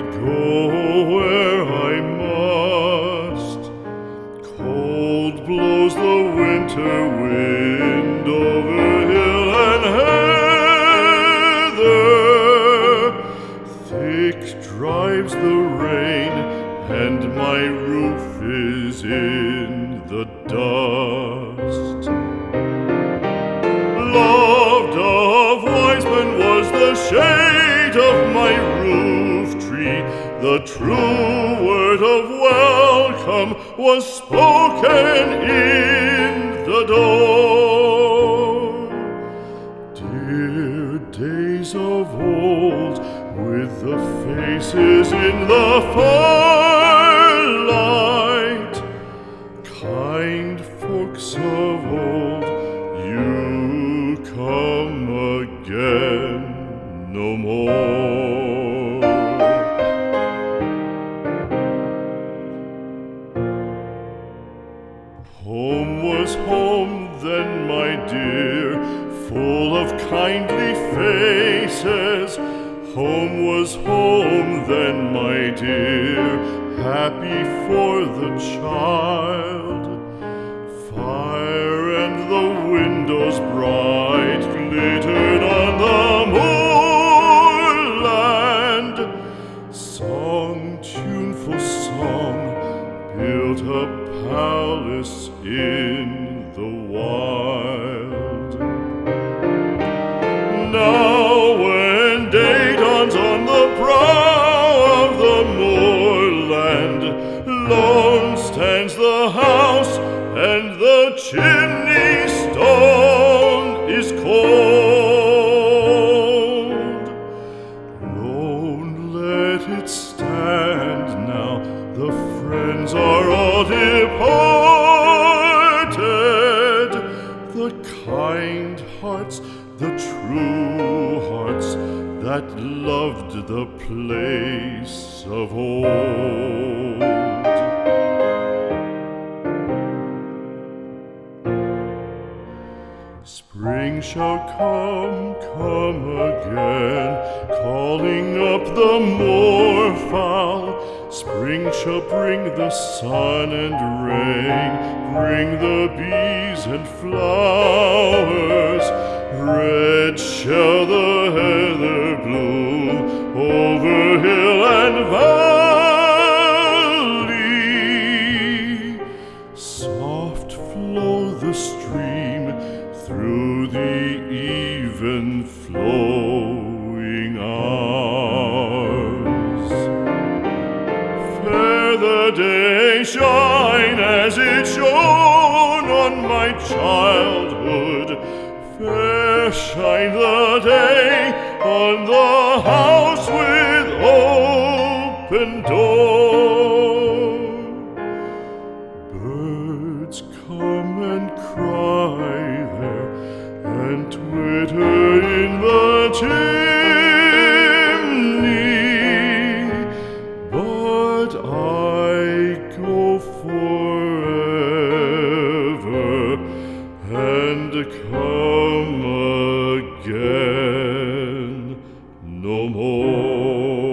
go where I must. Cold blows the winter wind over hill and heather. Thick drives the rain, and my roof is in the dust. Loved of wise men was the shade of my roof tree. The true word of welcome was spoken in the door. Dear days of old, with the faces in the firelight, kind folks of old, you come again no more. Home was home then, my dear, full of kindly faces. Home was home then, my dear, happy for the child. Fire and the windows bright glittered on the moorland. Song, tuneful song, built a palace in the wild. Now when day dawns on the brow of the moorland, lone stands the house and the chimney stone is cold. Lone let it stand now, the friends are all departed. The kind hearts, the true hearts that loved the place of old. Spring shall come again, calling up the moorfowl. Spring shall bring the sun and rain, bring the bees and flowers. Red shall the heather bloom over hill and valley. Soft flow the stream through the even flowing hours. Fair the day shine as it shone on my childhood. Fair shine the day on the house with open door. Birds come and cry there and twitter in the chimney, but I go forever and come again no more.